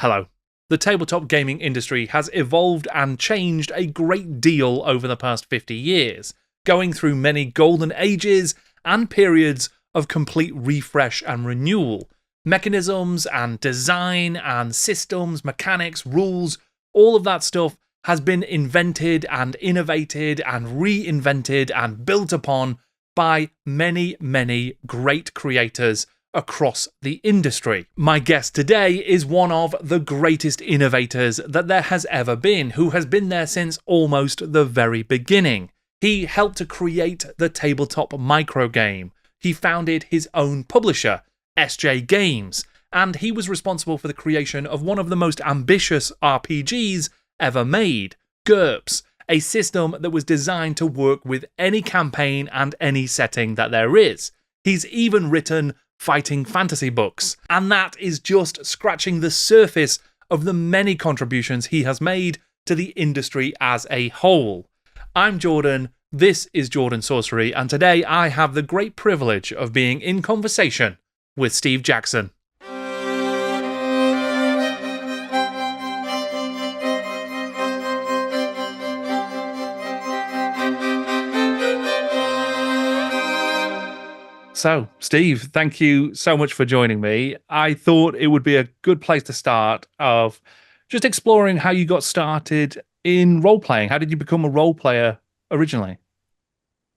Hello. The tabletop gaming industry has evolved and changed a great deal over the past 50 years, going through many golden ages and periods of complete refresh and renewal. Mechanisms and design and systems, mechanics, rules, all of that stuff has been invented and innovated and reinvented and built upon by many, many great creators across the industry. My guest today is one of the greatest innovators that there has ever been, who has been there since almost the very beginning. He helped to create the tabletop microgame. He founded his own publisher, SJ Games, and he was responsible for the creation of one of the most ambitious RPGs ever made, GURPS, a system that was designed to work with any campaign and any setting that there is. He's even written fighting fantasy books, and that is just scratching the surface of the many contributions he has made to the industry as a whole. I'm Jordan, this is Jordan Sorcery, and today I have the great privilege of being in conversation with Steve Jackson. So, Steve, thank you so much for joining me. I thought it would be a good place to start of just exploring how you got started in role-playing. How did you become a role player originally?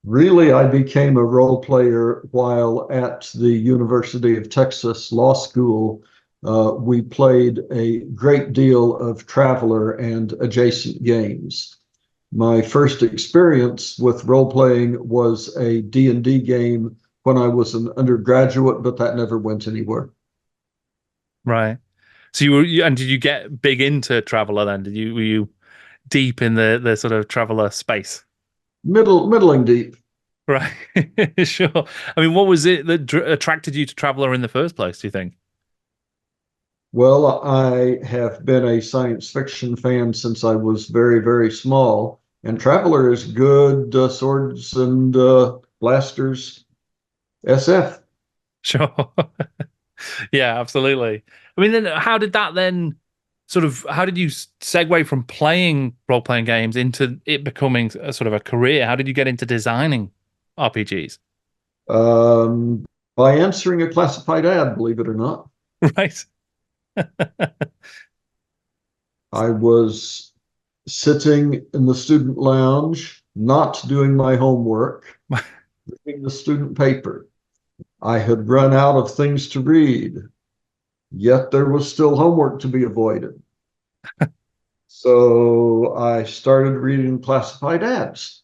Really, I became a role player while at the University of Texas Law School. We played a great deal of Traveler and adjacent games. My first experience with role-playing was a D&D game when I was an undergraduate, but that never went anywhere. Right. So and did you get big into Traveler then? Were you deep in the sort of Traveler space? Middling deep. Right. Sure. I mean, what was it that attracted you to Traveler in the first place, do you think? Well, I have been a science fiction fan since I was very, very small, and Traveler is good swords and blasters. SF. Sure. Yeah, absolutely. I mean, then how did that then how did you segue from playing role-playing games into it becoming a sort of a career? How did you get into designing RPGs? By answering a classified ad, believe it or not. Right. I was sitting in the student lounge, not doing my homework, reading the student paper. I had run out of things to read, yet there was still homework to be avoided. So I started reading classified ads.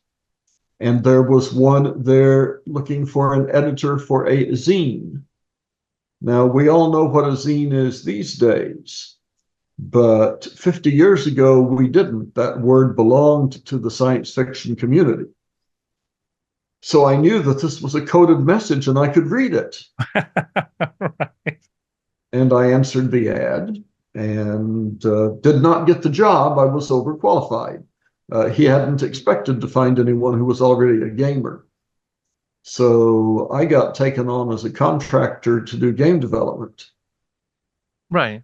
And there was one there looking for an editor for a zine. Now, we all know what a zine is these days, but 50 years ago, we didn't. That word belonged to the science fiction community. So I knew that this was a coded message and I could read it. Right. And I answered the ad and did not get the job. I was overqualified. He hadn't expected to find anyone who was already a gamer. So I got taken on as a contractor to do game development. Right.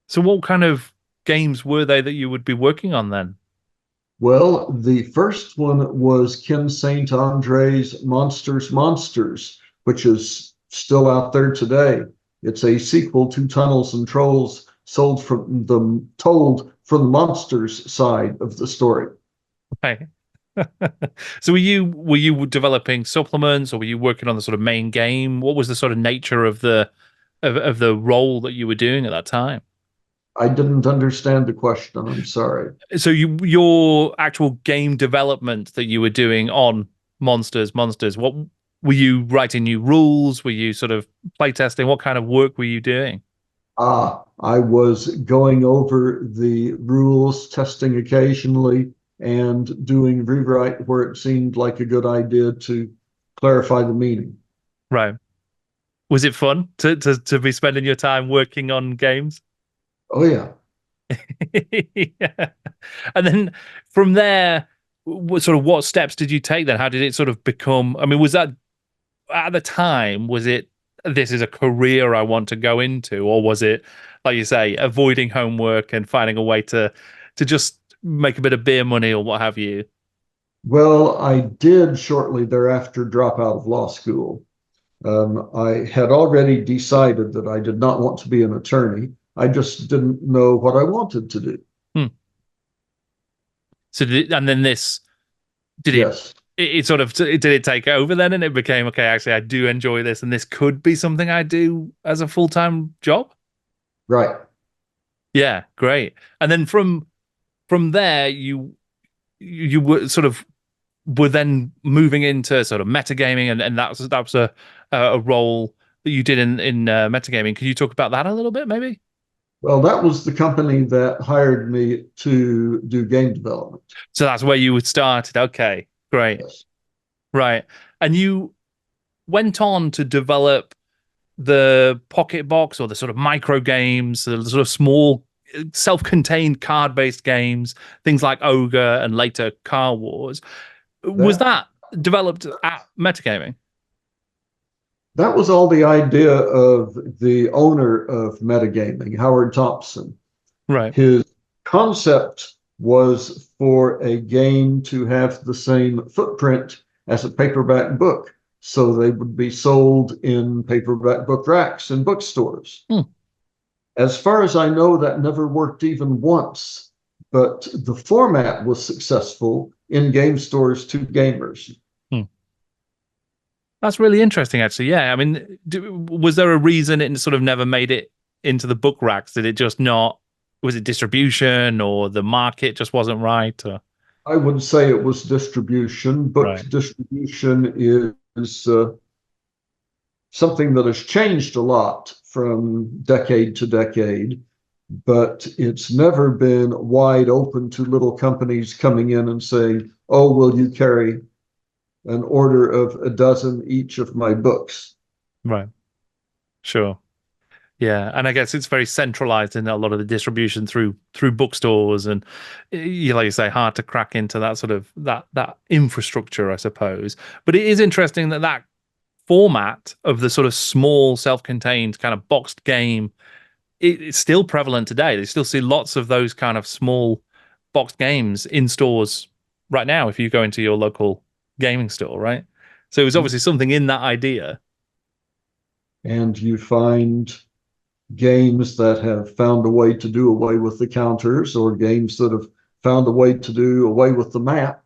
So what kind of games were they that you would be working on then? Well, the first one was Ken St. Andre's Monsters, which is still out there today. It's a sequel to Tunnels and Trolls, told from the monsters side of the story. Right. So were you developing supplements, or were you working on the sort of main game? What was the sort of nature of the role that you were doing at that time? I didn't understand the question. I'm sorry. So your actual game development that you were doing on Monsters, what were you writing new rules? Were you sort of playtesting? What kind of work were you doing? I was going over the rules, testing occasionally, and doing rewrite where it seemed like a good idea to clarify the meaning. Right. Was it fun to be spending your time working on games? Oh, yeah. Yeah. And then from there, what steps did you take then? How did it sort of become? I mean, was that at the time, was it this is a career I want to go into, or was it, like you say, avoiding homework and finding a way to just make a bit of beer money or what have you? Well, I did shortly thereafter drop out of law school. I had already decided that I did not want to be an attorney. I just didn't know what I wanted to do. Hmm. So and then this did Yes, it sort of did it take over then, and it became okay. Actually, I do enjoy this, and this could be something I do as a full-time job. right. Yeah, great. And then from there, you were sort of were then moving into sort of metagaming, and that was a role that you did in metagaming. Can you talk about that a little bit, maybe? Well, that was the company that hired me to do game development. So that's where you started. Okay, great, Yes. right. And you went on to develop the pocket box or the sort of micro games, the sort of small self-contained card-based games, things like Ogre and later Car Wars. Was That that developed at Metagaming? that was all the idea of the owner of Metagaming, Howard Thompson. Right. His concept was for a game to have the same footprint as a paperback book. So they would be sold in paperback book racks in bookstores. Hmm. As far as I know, that never worked even once, but the format was successful in game stores to gamers. Hmm. That's really interesting, actually. Yeah. I mean, was there a reason it sort of never made it into the book racks? Did it just not, was it distribution or the market just wasn't right? Or... I would say it was distribution. Book Right. distribution is something that has changed a lot from decade to decade, but it's never been wide open to little companies coming in and saying, "Oh, will you carry an order of a dozen each of my books?" Right. Sure. Yeah, and I guess it's very centralized in a lot of the distribution through bookstores, and you like you say, hard to crack into that sort of that infrastructure, I suppose. But it is interesting that that format of the sort of small, self-contained kind of boxed game it's still prevalent today. They still see lots of those kind of small boxed games in stores right now. If you go into your local gaming store, right? So it was obviously something in that idea. And you find games that have found a way to do away with the counters or games that have found a way to do away with the map.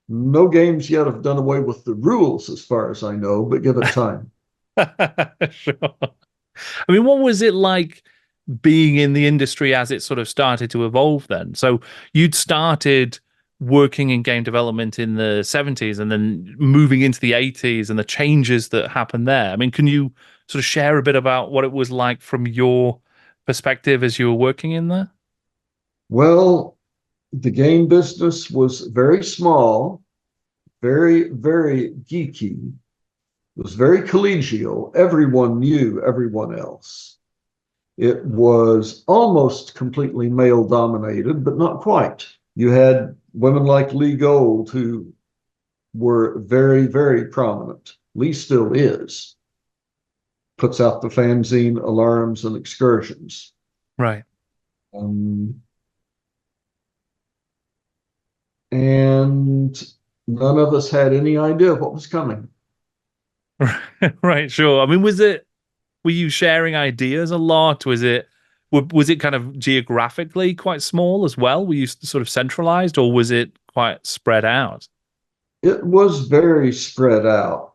No games yet have done away with the rules, as far as I know, but give it time. Sure. I mean, what was it like being in the industry as it sort of started to evolve then? So you'd started working in game development in the 70s and then moving into the 80s and the changes that happened there. I mean, can you sort of share a bit about what it was like from your perspective as you were working in there? Well, the game business was very small, very, very geeky. It was very collegial. Everyone knew everyone else. It was almost completely male dominated, but not quite. You had women like Lee Gold who were very, very prominent. Lee still is, puts out the fanzine Alarms and Excursions. Right. Um, and none of us had any idea what was coming. Right, sure. I mean, were you sharing ideas a lot? Was it kind of geographically quite small as well? Were you sort of centralized, or was it quite spread out? It was very spread out.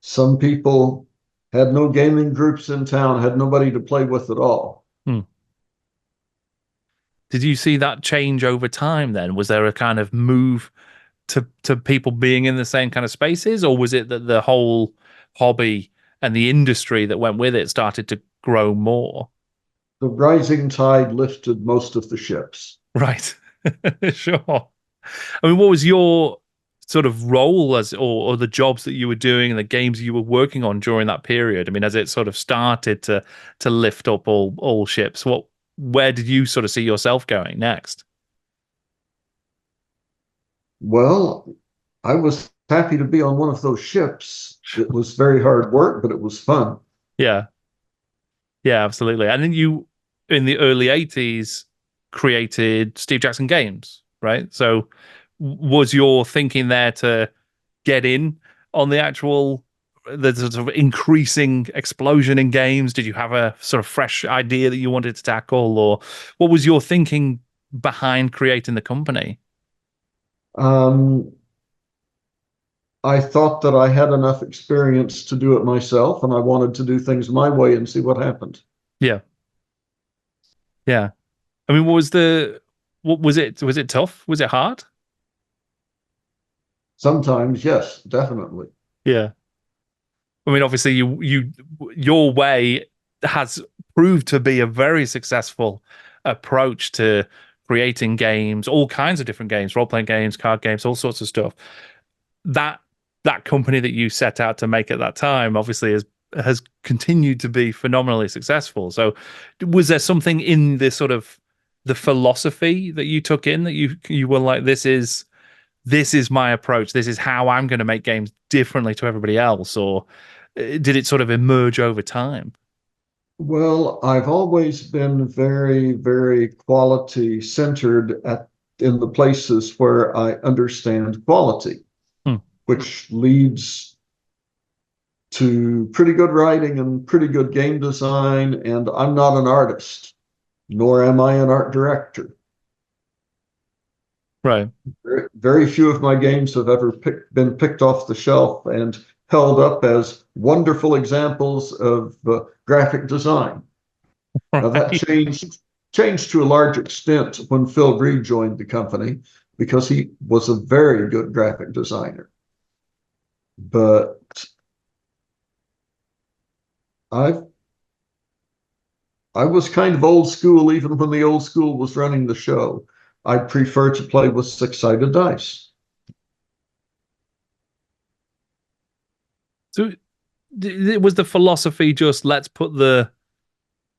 Some people had no gaming groups in town, had nobody to play with at all. Hmm. Did you see that change over time then? Was there a kind of move to people being in the same kind of spaces, or was it that the whole hobby and the industry that went with it started to grow more? The rising tide lifted most of the ships. Right. Sure. I mean, what was your sort of role as or the jobs that you were doing and the games you were working on during that period? I mean, as it sort of started to lift up all ships, where did you sort of see yourself going next? Well, I was happy to be on one of those ships. It was very hard work, but it was fun. Yeah. Yeah, absolutely. And then you, in the early 80s, created Steve Jackson Games, right? So was your thinking there to get in on the actual the sort of increasing explosion in games? Did you have a sort of fresh idea that you wanted to tackle, or what was your thinking behind creating the company? Um, I thought that I had enough experience to do it myself, and I wanted to do things my way and see what happened. Yeah. Yeah. I mean, what was it? Was it tough? Was it hard? Sometimes, yes, definitely. Yeah. I mean, obviously, your way has proved to be a very successful approach to creating games, all kinds of different games, role playing games, card games, all sorts of stuff. That that company that you set out to make at that time, obviously, has continued to be phenomenally successful. So, was there something in this sort of the philosophy that you took in that you were like, this is my approach. This is how I'm going to make games differently to everybody else, or did it sort of emerge over time? Well, I've always been very, very quality centered in the places where I understand quality, Hmm. which leads to pretty good writing and pretty good game design. And I'm not an artist, nor am I an art director. Right. Very, very few of my games have ever been picked off the shelf and held up as wonderful examples of graphic design. Now that Right. changed to a large extent when Phil Reed joined the company because he was a very good graphic designer. But I I was kind of old school even when the old school was running the show. I prefer to play with six-sided dice. So, it was the philosophy just let's put the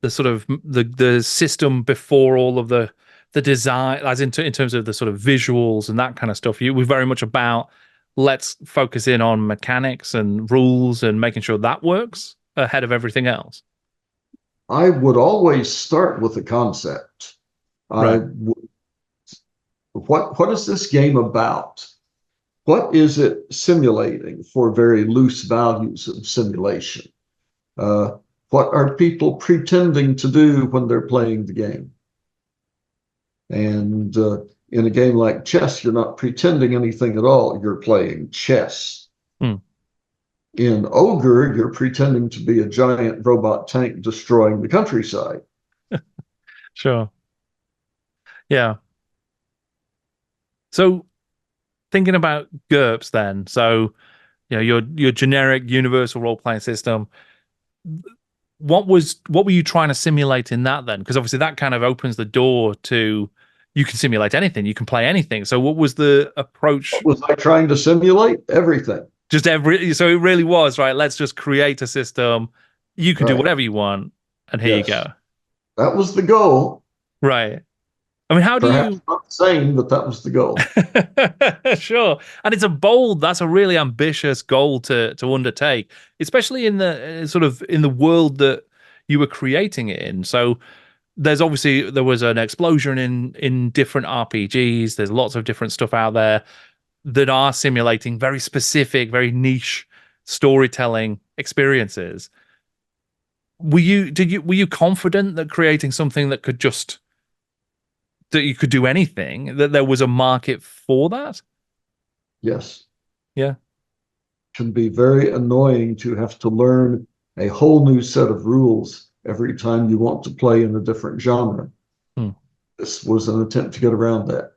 sort of the system before all of the design, as in terms of the sort of visuals and that kind of stuff. You were very much about let's focus in on mechanics and rules and making sure that works ahead of everything else. I would always start with a concept. Right. What is this game about? What is it simulating for very loose values of simulation? Uh, what are people pretending to do when they're playing the game? And in a game like chess, you're not pretending anything at all. You're playing chess. Hmm. In OGRE, you're pretending to be a giant robot tank destroying the countryside. Sure. Yeah. So, thinking about GURPS then, so your generic universal role playing system. What were you trying to simulate in that then? Because obviously that kind of opens the door to you can simulate anything, you can play anything. So what was the approach? What was I trying to simulate? Everything. Just every so it really was right. Let's just create a system. You can do Right. whatever you want, and here you Yes. go. That was the goal. Right. I mean, how do Perhaps you? not sane, but that was the goal. Sure. And that's a really ambitious goal to undertake, especially in the sort of in the world that you were creating it in. So there was an explosion in different RPGs. There's lots of different stuff out there that are simulating very specific, very niche storytelling experiences. Were you confident that creating something that you could do anything, that there was a market for that? Yes. Yeah. Can be very annoying to have to learn a whole new set of rules every time you want to play in a different genre. Hmm. This was an attempt to get around that.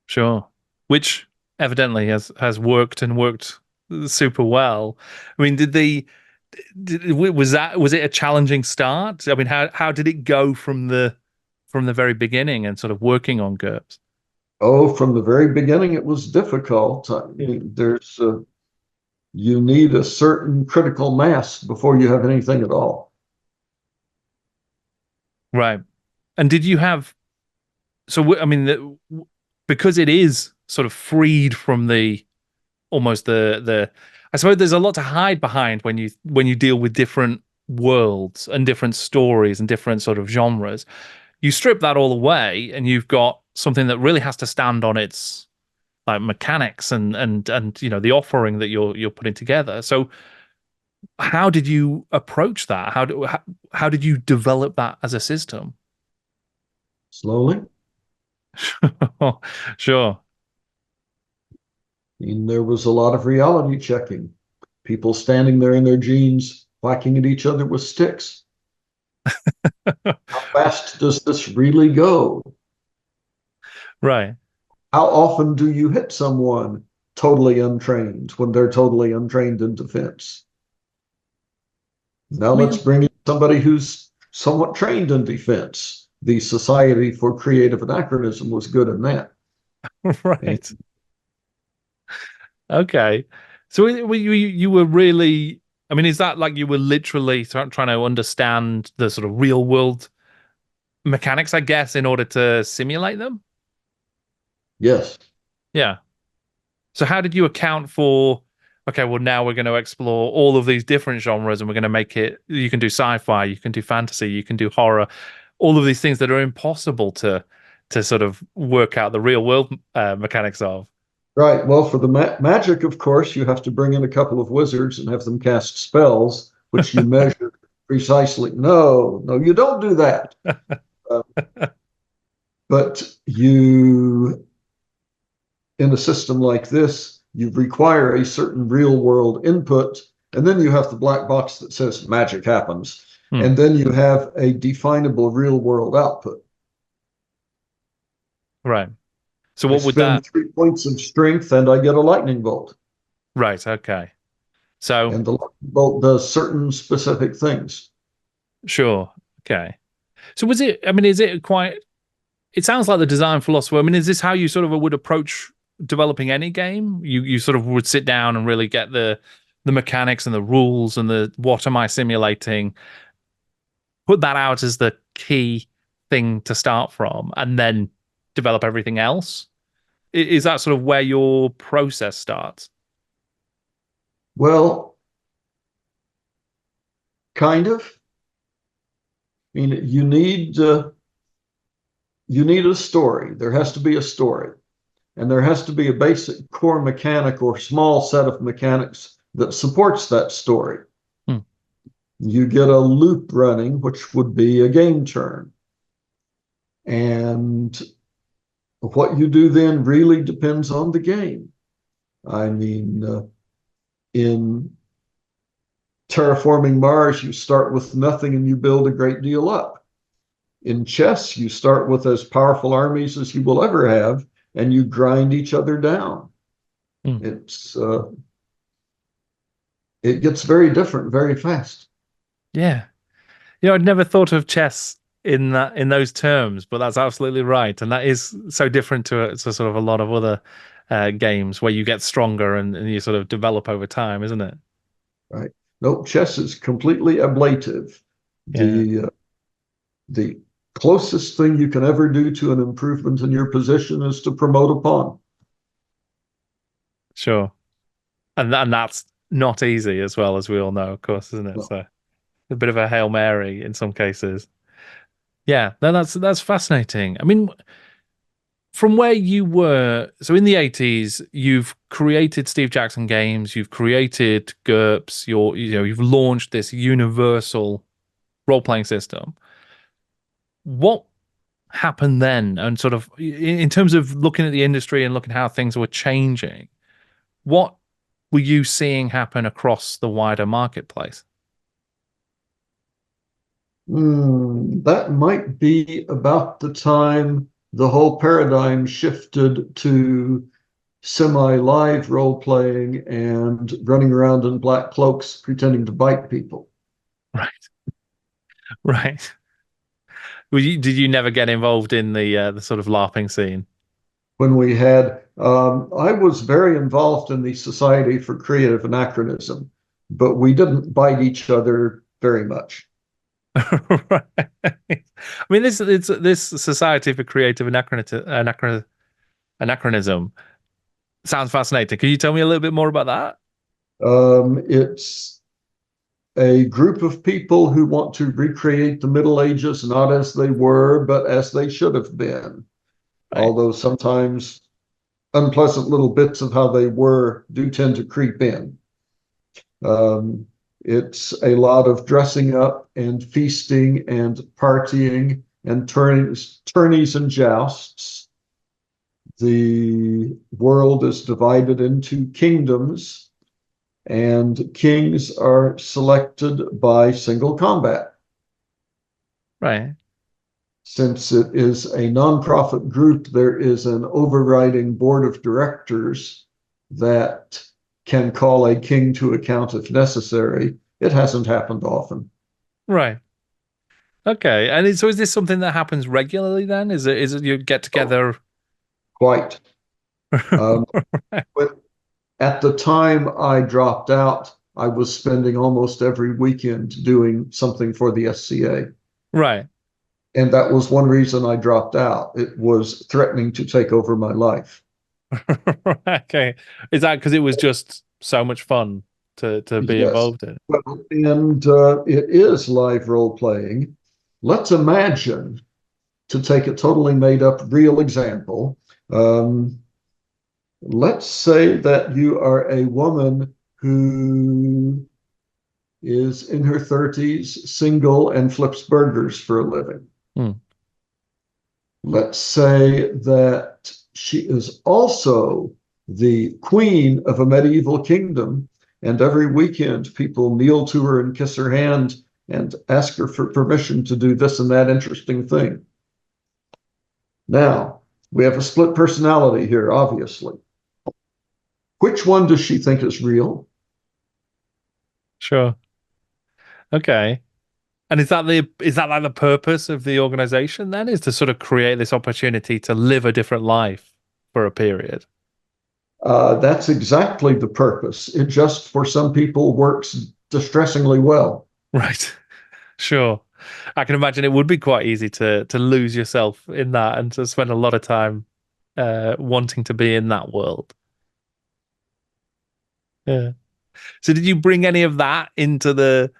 Sure. Which evidently has worked and worked super well. I mean, was it a challenging start? I mean, how did it go from the very beginning and sort of working on GURPS? Oh, from the very beginning, it was difficult. I mean, you need a certain critical mass before you have anything at all. Right. And did you have I mean, because it is sort of freed from the almost the I suppose there's a lot to hide behind when you deal with different worlds and different stories and different sort of genres. You strip that all away and you've got something that really has to stand on its like mechanics and you know the offering that you're putting together. So how did you approach that? How did you develop that as a system? Slowly. Sure. And there was a lot of reality checking. People standing there in their jeans, whacking at each other with sticks. How fast does this really go? Right. How often do you hit someone totally untrained when they're totally untrained in defense? Now let's Well, bring in somebody who's somewhat trained in defense. The Society for Creative Anachronism was good in that. And right. Okay. So you were really, I mean, is that like you were literally trying to understand the sort of real world mechanics, I guess, in order to simulate them? yes, Yeah. So how did you account for, okay, well, now we're going to explore all of these different genres and we're going to make it, you can do sci-fi, you can do fantasy, you can do horror, all of these things that are impossible to sort of work out the real world mechanics of. right. Well, for the magic, of course, you have to bring in a couple of wizards and have them cast spells, which you measure precisely. No, no, you don't do that. Uh, but in a system like this, you require a certain real world input, and then you have the black box that says magic happens, Hmm. and then you have a definable real world output. Right. So I what would spend that, 3 points of strength and I get a lightning bolt. right, okay. So And the lightning bolt does certain specific things. sure. Okay. So was it, I mean, is it quite, it sounds like the design philosophy. I mean, is this how you sort of would approach developing any game? You sort of would sit down and really get the mechanics and the rules and the what am I simulating, put that out as the key thing to start from, and then develop everything else? Is that sort of where your process starts? Well, kind of. I mean, you need a story. There has to be a story, and there has to be a basic core mechanic or small set of mechanics that supports that story. Hmm. You get a loop running, which would be a game turn. And what you do then really depends on the game. I mean, in terraforming Mars, you start with nothing and you build a great deal up. In chess, you start with as powerful armies as you will ever have, and you grind each other down. Hmm. It's it gets very different very fast. Yeah. You know, I'd never thought of chess in those terms, but that's absolutely right, and that is so different to sort of a lot of other games where you get stronger and you sort of develop over time, isn't it? Right? No, chess is completely ablative. Yeah, The closest thing you can ever do to an improvement in your position is to promote a pawn. sure. And that's not easy as well as we all know, of course, isn't it? No, So a bit of a Hail Mary in some cases. Yeah, no, that's fascinating. I mean, from where you were, so in the 80s, you've created Steve Jackson Games, you've created GURPS, you've launched this universal role-playing system. What happened then? And sort of in terms of looking at the industry and looking how things were changing, what were you seeing happen across the wider marketplace? that might be about the time the whole paradigm shifted to semi-live role playing and running around in black cloaks pretending to bite people. Right, right. Did you never get involved in the sort of LARPing scene? When we had, I was very involved in the Society for Creative Anachronism, but we didn't bite each other very much. Right. I mean, this Society for Creative Anachronism. Sounds fascinating. Can you tell me a little bit more about that? It's a group of people who want to recreate the Middle Ages, not as they were, but as they should have been. Right. Although sometimes unpleasant little bits of how they were do tend to creep in. Um, it's a lot of dressing up and feasting and partying and tourneys and jousts. The world is divided into kingdoms, and kings are selected by single combat. Right. Since it is a nonprofit group, there is an overriding board of directors that can call a king to account if necessary. It hasn't happened often. Right. Okay. And so is this something that happens regularly then? Is it you get Oh, together? quite. Um, but at the time I dropped out, I was spending almost every weekend doing something for the SCA. Right. And that was one reason I dropped out. It was threatening to take over my life. Okay. Is that because it was just so much fun to be Yes. involved in? Well, and it is live role playing. Let's imagine, to take a totally made up real example, um, let's say that you are a woman who is in her 30s, single, and flips burgers for a living. Hmm. Let's say that she is also the queen of a medieval kingdom, and every weekend people kneel to her and kiss her hand and ask her for permission to do this and that interesting thing. Now, we have a split personality here, obviously. Which one does she think is real? Sure. Okay. And is that like the purpose of the organization then? Is to sort of create this opportunity to live a different life for a period? That's exactly the purpose. It just, for some people, works distressingly well. Right. Sure. I can imagine it would be quite easy to lose yourself in that and to spend a lot of time wanting to be in that world. Yeah. So did you bring any of that into the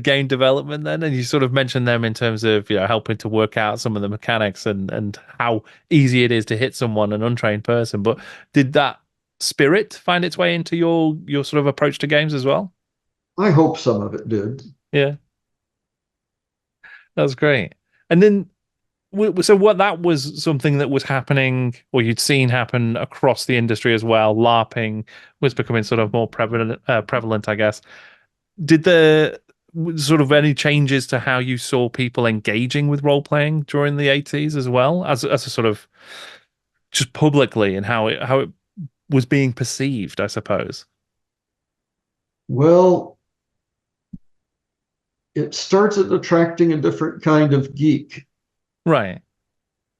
game development then? And you sort of mentioned them in terms of, helping to work out some of the mechanics and how easy it is to hit someone, an untrained person. But did that spirit find its way into your sort of approach to games as well? I hope some of it did. Yeah, that was great. And then so what that was something that was happening or you'd seen happen across the industry as well. LARPing was becoming sort of more prevalent, I guess. Did the sort of any changes to how you saw people engaging with role playing during the 80s as well as a sort of just publicly and how it was being perceived, I suppose. Well, it started attracting a different kind of geek. Right.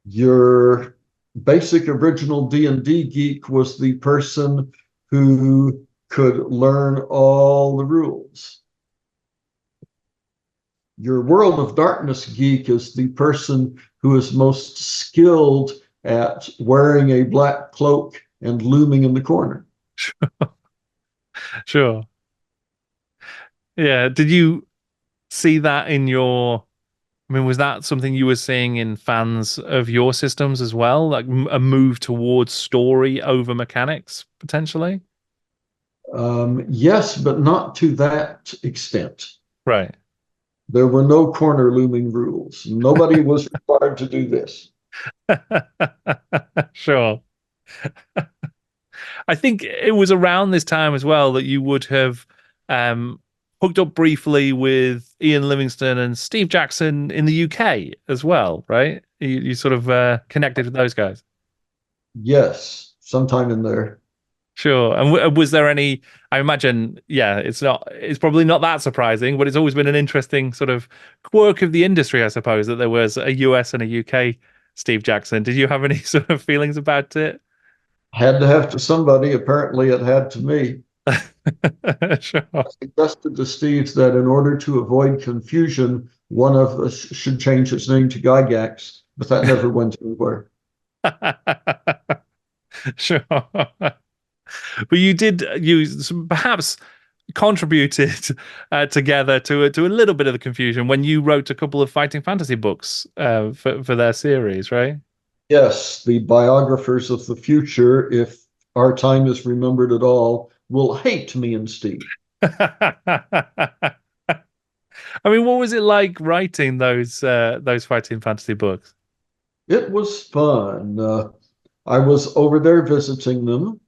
Your basic original D&D geek was the person who could learn all the rules. Your World of Darkness geek is the person who is most skilled at wearing a black cloak and looming in the corner. Sure. Yeah. Did you see that in your I mean, was that something you were seeing in fans of your systems as well? Like a move towards story over mechanics, potentially? Yes, but not to that extent. Right. There were no corner looming rules. Nobody was required to do this. Sure. I think it was around this time as well that you would have um, hooked up briefly with Ian Livingstone and Steve Jackson in the UK as well, right? You sort of connected with those guys. Yes, sometime in there. Sure. And was there any? I imagine, yeah, it's probably not that surprising, but it's always been an interesting sort of quirk of the industry, I suppose, that there was a US and a UK Steve Jackson. Did you have any sort of feelings about it? Had to have to somebody. Apparently, it had to me. Sure. I suggested to Steve that in order to avoid confusion, one of us should change his name to Gygax, but that never went anywhere. Sure. But you did use perhaps contributed together to a little bit of the confusion when you wrote a couple of fighting fantasy books for their series, right? Yes, the biographers of the future, if our time is remembered at all, will hate me and Steve. I mean, what was it like writing those fighting fantasy books? It was fun. I was over there visiting them,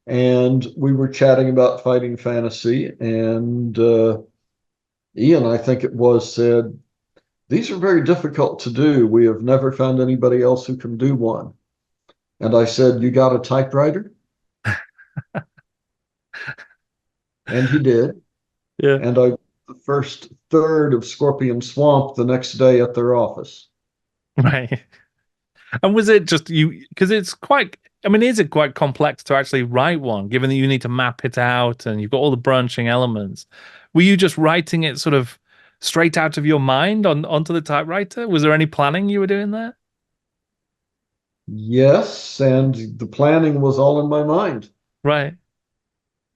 and we were chatting about fighting fantasy. And Ian, I think it was, said, "These are very difficult to do. We have never found anybody else who can do one." And I said, "You got a typewriter?" And he did. Yeah, And I the first third of Scorpion Swamp the next day at their office. right. And was it just you? Because it's quite. I mean, is it quite complex to actually write one, given that you need to map it out and you've got all the branching elements? Were you just writing it sort of straight out of your mind onto the typewriter? Was there any planning you were doing there? Yes, and the planning was all in my mind. Right.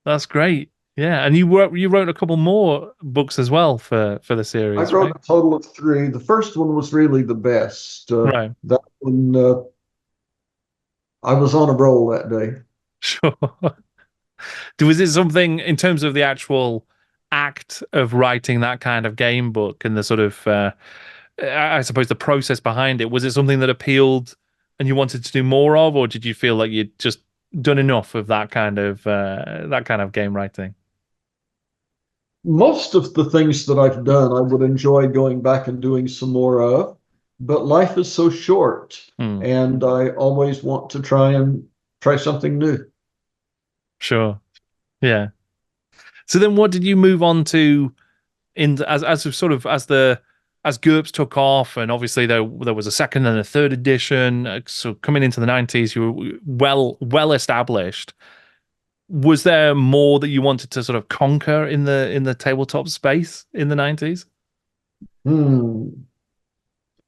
That's great. Yeah, and you wrote a couple more books as well for the I series, wrote right? a total of three. The first one was really the best. Right. That one, I was on a roll that day. Sure. Was it something in terms of the actual act of writing that kind of game book and the sort of I suppose the process behind it, was it something that appealed and you wanted to do more of, or did you feel like you'd just done enough of that kind of game writing? Most of the things that I've done, I would enjoy going back and doing some more of, but life is so short, Hmm. and I always want to try something new. Sure. Yeah. So then what did you move on to in as sort of as GURPS took off, and obviously there was a second and a third edition. So coming into the 90s, you were well established. Was there more that you wanted to sort of conquer in the tabletop space in the 90s? Hmm.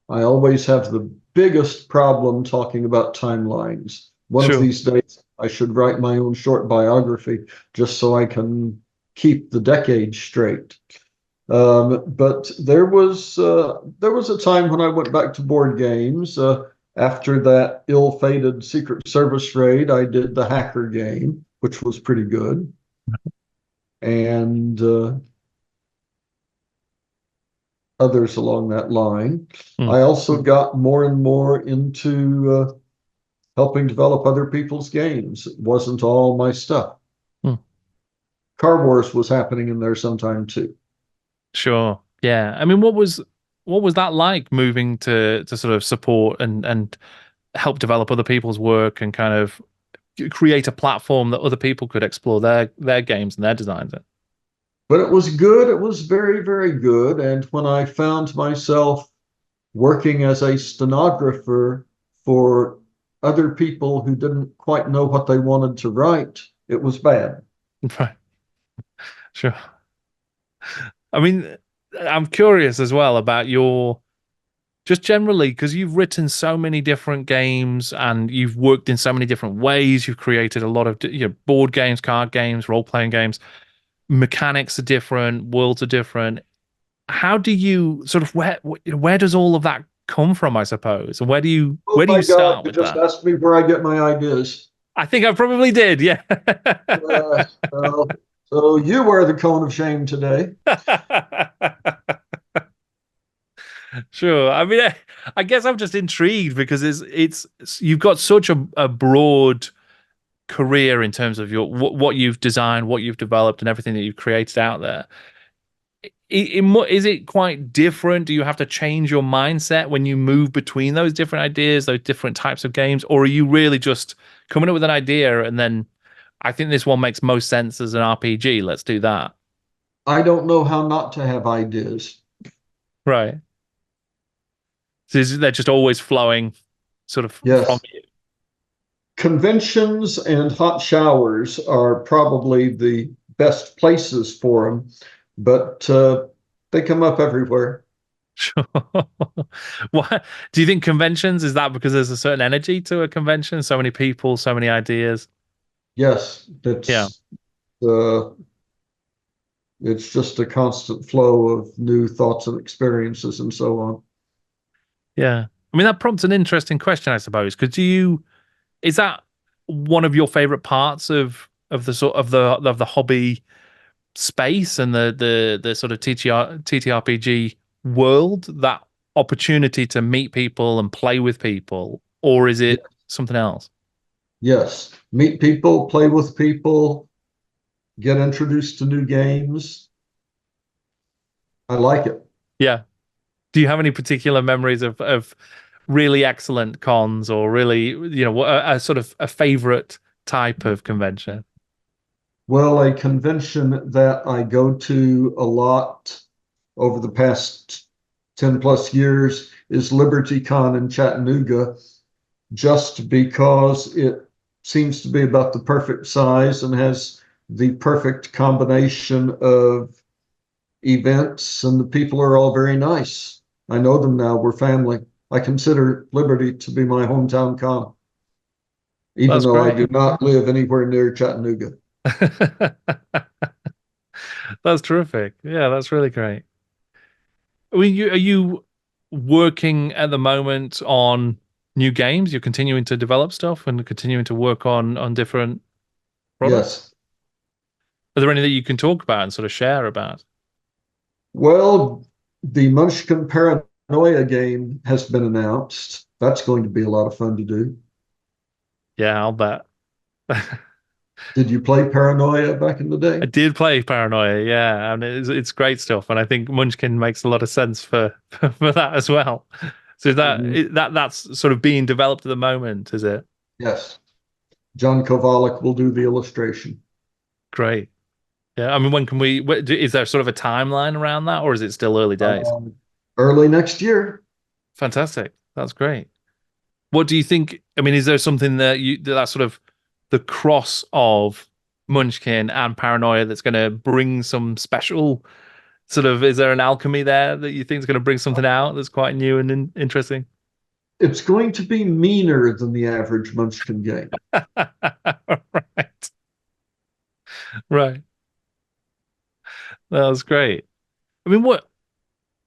I always have the biggest problem talking about timelines. One of Sure. these days, I should write my own short biography just so I can keep the decades straight. But there was a time when I went back to board games. After that ill-fated Secret Service raid, I did the hacker game, which was pretty good. And others along that line. Hmm. I also got more and more into helping develop other people's games. It wasn't all my stuff. Hmm. Car Wars was happening in there sometime too. Sure. Yeah. I mean, what was that like moving to sort of support and help develop other people's work and kind of create a platform that other people could explore their games and their designs in? But it was good. It was very, very good. And when I found myself working as a stenographer for other people who didn't quite know what they wanted to write, it was bad. Right. Sure. I mean, I'm curious as well about your just generally because you've written so many different games and you've worked in so many different ways. You've created a lot of board games, card games, role playing games. Mechanics are different, worlds are different. How do you sort of where does all of that come from? I suppose, and Oh where do my you God, start you with just that? asked me where I get my ideas. I think I probably did. Yeah. Uh, so you wear the cone of shame today. Sure. I mean, I guess I'm just intrigued because you've got such a broad career in terms of what you've designed, what you've developed, and everything that you've created out there. Is it quite different? Do you have to change your mindset when you move between those different ideas, those different types of games, or are you really just coming up with an idea and then I think this one makes most sense as an RPG. Let's do that. I don't know how not to have ideas. Right. So they're just always flowing sort of from Yes. you. Conventions and hot showers are probably the best places for them, but they come up everywhere. Sure. What do you think conventions is that because there's a certain energy to a convention? So many people, so many ideas. Yes, Yeah. uh, it's just a constant flow of new thoughts and experiences and so on. Yeah. I mean, that prompts an interesting question, I suppose. Because is that one of your favorite parts of the sort of the hobby space and the sort of TTRPG world, that opportunity to meet people and play with people, or is Ye- it something else? Yes, meet people, play with people, get introduced to new games. I like it. Yeah. Do you have any particular memories of really excellent cons or really, a sort of a favorite type of convention? Well, a convention that I go to a lot over the past 10 plus years is LibertyCon in Chattanooga, just because it seems to be about the perfect size and has the perfect combination of events, and the people are all very nice. I know them now. We're family. I consider Liberty to be my hometown con, even That's though I great. do not live anywhere near Chattanooga. That's terrific. Yeah, that's really great. I mean, are you working at the moment on new games? You're continuing to develop stuff and continuing to work on different products? Yes. Are there any that you can talk about and sort of share about? Well, the Munchkin Paranoia game has been announced. That's going to be a lot of fun to do. Yeah, I'll bet. Did you play Paranoia back in the I day? did play Paranoia, yeah, and it's great stuff, and I think Munchkin makes a lot of sense for for that as well. So Mhm. that's sort of being developed at the moment, is it? Yes. John Kovalik will do the illustration. Great. Yeah, I mean, when can we? Is there sort of a timeline around that, or is it still early days? Um, Early next year. Fantastic. That's great. What do you think? I mean, is there something that's sort of the cross of Munchkin and Paranoia that's going to bring some special sort of? Is there an alchemy there that you think is going to bring something out that's quite new and interesting? It's going to be meaner than the average Munchkin game. Right, right. That was great. I mean, what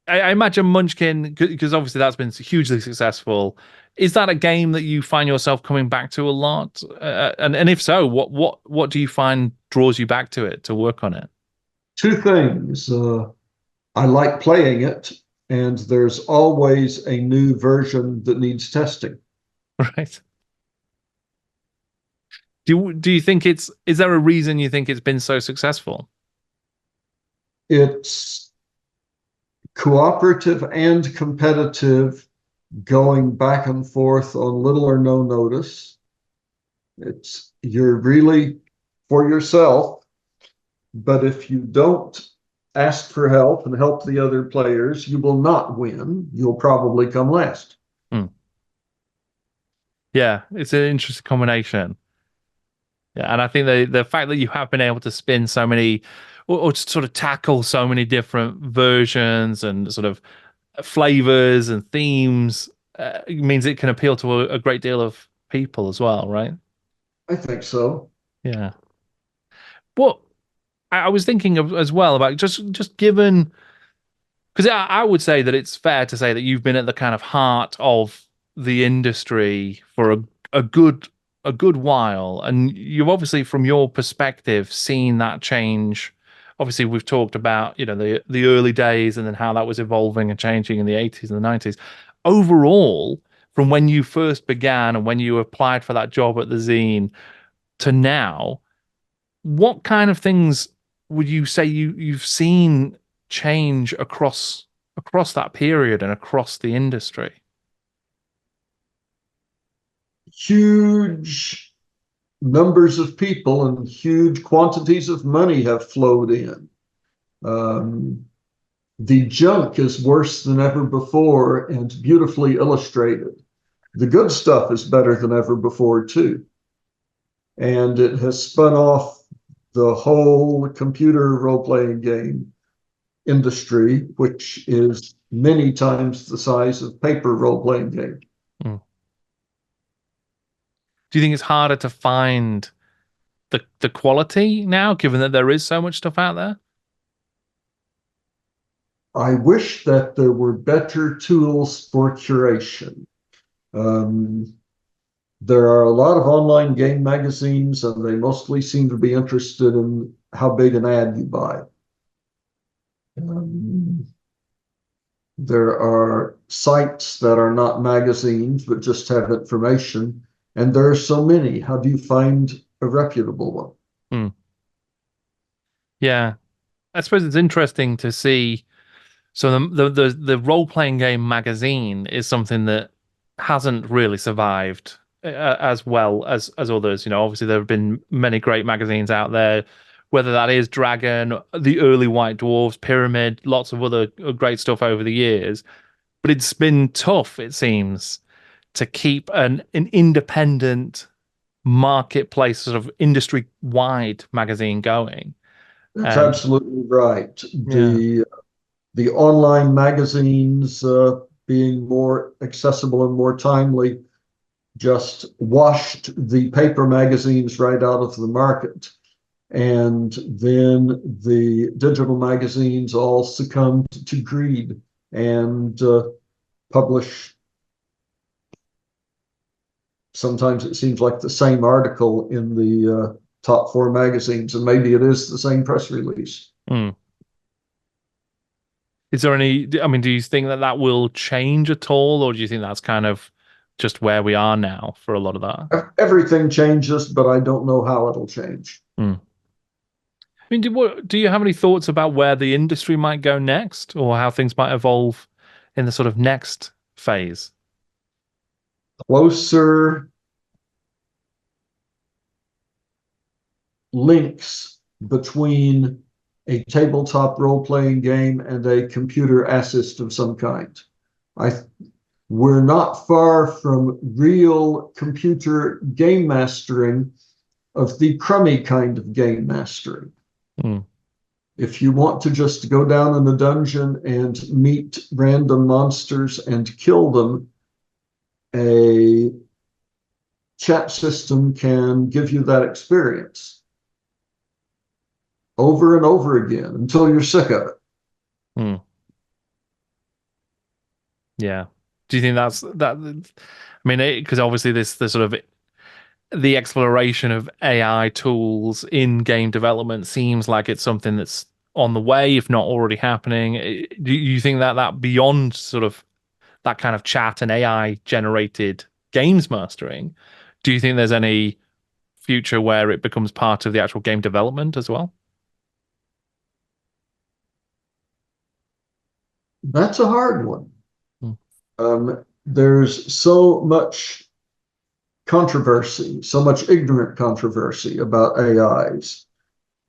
I imagine Munchkin, because obviously that's been hugely successful. Is that a game that you find yourself coming back to a lot? And if so, what do you find draws you back to it to work on it? Two things. I like playing it, and there's always a new version that needs testing. Right. Do you think is there a reason you think it's been so successful? It's cooperative and competitive, going back and forth on little or no notice. You're really for yourself, but if you don't ask for help and help the other players, you will not win. You'll probably come last. Hmm. Yeah, it's an interesting combination. Yeah, and I think the fact that you have been able to spin so many or to sort of tackle so many different versions and sort of flavors and themes means it can appeal to a great deal of people as well, right? I think so. Yeah. What I was thinking of as well about just given because I would say that it's fair to say that you've been at the kind of heart of the industry for a good while, and you've obviously, from your perspective, seen that change. Obviously, we've talked about the early days and then how that was evolving and changing in the 80s and the 90s. Overall, from when you first began and when you applied for that job at the zine to now, what kind of things would you say you've seen change across that period and across the industry? Huge numbers of people and huge quantities of money have flowed in. Um, the junk is worse than ever before and beautifully illustrated. The good stuff is better than ever before, too. And it has spun off the whole computer role playing game industry, which is many times the size of paper role playing game. Mm. Do you think it's harder to find the quality now, given that there is so much stuff out there? I wish that there were better tools for curation. Um, there are a lot of online game magazines, and they mostly seem to be interested in how big an ad you buy. There are sites that are not magazines, but just have information. And there are so many. How do you find a reputable one? Yeah. I suppose it's interesting to see. So the role-playing game magazine is something that hasn't really survived as well as others. Obviously there have been many great magazines out there, whether that is Dragon, the early White Dwarfs, Pyramid, lots of other great stuff over the years. But it's been tough, it seems, to keep an independent marketplace, sort of industry-wide magazine going. That's absolutely right. Yeah. The online magazines being more accessible and more timely just washed the paper magazines right out of the market. And then the digital magazines all succumbed to greed and publish. Sometimes it seems like the same article in the top 4 magazines, and maybe it is the same press release. Is there any, I mean, do you think that will change at all, or do you think that's kind of just where we are now for a lot of that? Everything changes, but I don't know how it'll change. I mean, do you have any thoughts about where the industry might go next, or how things might evolve in the sort of next phase? Closer links between a tabletop role-playing game and a computer assist of some kind. We're not far from real computer game mastering of the crummy kind of game mastering. If you want to just go down in a dungeon and meet random monsters and kill them, a chat system can give you that experience over and over again until you're sick of it. Yeah. Do you think that's that? I mean, because obviously the sort of the exploration of AI tools in game development seems like it's something that's on the way, if not already happening. Do you think that beyond sort of that kind of chat and AI generated games mastering, do you think there's any future where it becomes part of the actual game development as well? That's a hard one. There's so much controversy, so much ignorant controversy about AIs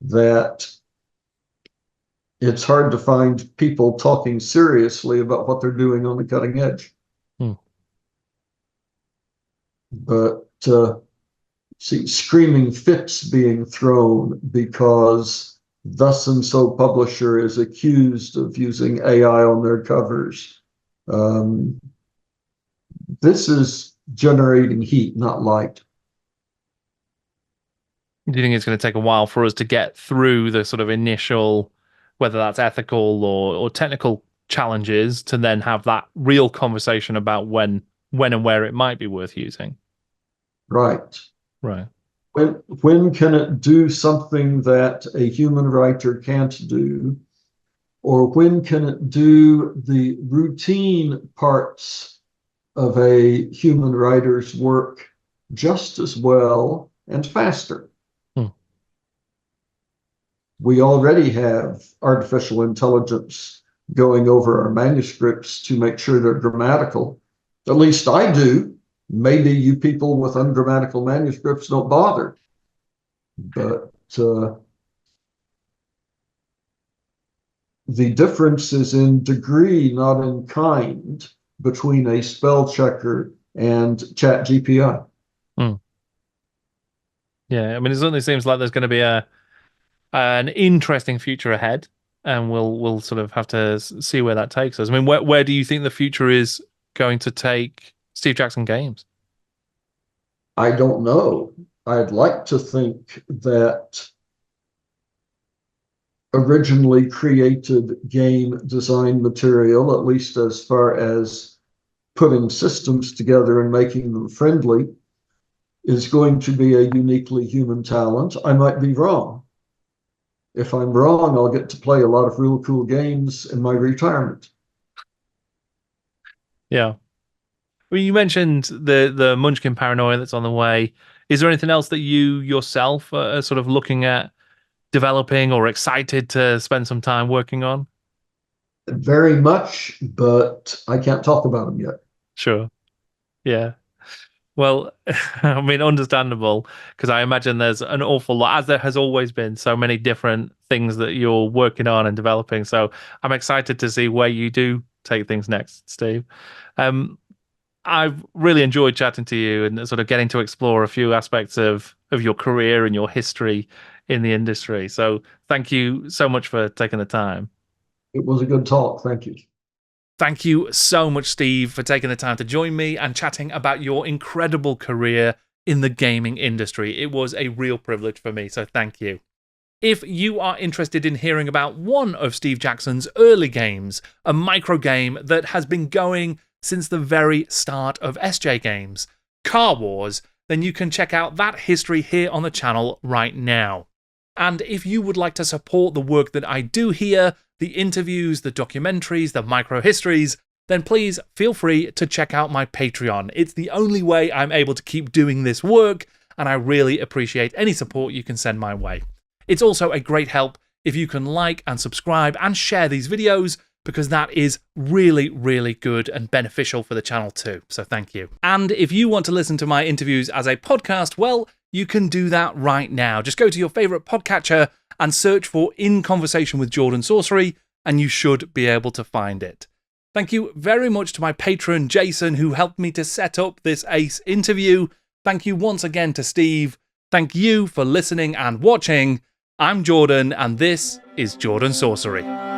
that it's hard to find people talking seriously about what they're doing on the cutting edge. But see screaming fits being thrown because thus and so publisher is accused of using AI on their covers. This is generating heat, not light. Do you think it's going to take a while for us to get through the sort of initial, whether that's ethical or technical challenges, to then have that real conversation about when and where it might be worth using? Right. When can it do something that a human writer can't do? Or when can it do the routine parts of a human writer's work just as well and faster? We already have artificial intelligence going over our manuscripts to make sure they're grammatical. At least I do. Maybe you people with ungrammatical manuscripts don't bother. But the difference is in degree, not in kind, between a spell checker and chat GPI. Yeah, I mean, it certainly seems like there's going to be an interesting future ahead, and we'll sort of have to see where that takes us. I mean, where do you think the future is going to take Steve Jackson Games? I don't know. I'd like to think that originally created game design material, at least as far as putting systems together and making them friendly, is going to be a uniquely human talent. I might be wrong. If I'm wrong, I'll get to play a lot of real cool games in my retirement. Yeah. I mean, you mentioned the Munchkin paranoia that's on the way. Is there anything else that you yourself are sort of looking at developing or excited to spend some time working on? Very much, but I can't talk about them yet. Sure. Yeah. Well, I mean, understandable, because I imagine there's an awful lot, as there has always been, so many different things that you're working on and developing. So I'm excited to see where you do take things next, Steve. I've really enjoyed chatting to you and sort of getting to explore a few aspects of your career and your history in the industry. So thank you so much for taking the time. It was a good talk. Thank you. Thank you so much, Steve, for taking the time to join me and chatting about your incredible career in the gaming industry. It was a real privilege for me, so thank you. If you are interested in hearing about one of Steve Jackson's early games, a micro game that has been going since the very start of SJ Games, Car Wars, then you can check out that history here on the channel right now. And if you would like to support the work that I do here, the interviews, the documentaries, the micro histories, then please feel free to check out my Patreon. It's the only way I'm able to keep doing this work, and I really appreciate any support you can send my way. It's also a great help if you can like and subscribe and share these videos, because that is really, really good and beneficial for the channel too. So thank you. And if you want to listen to my interviews as a podcast, well, you can do that right now. Just go to your favorite podcatcher and search for In Conversation with Jordan Sorcery, and you should be able to find it. Thank you very much to my patron, Jason, who helped me to set up this ace interview. Thank you once again to Steve. Thank you for listening and watching. I'm Jordan, and this is Jordan Sorcery.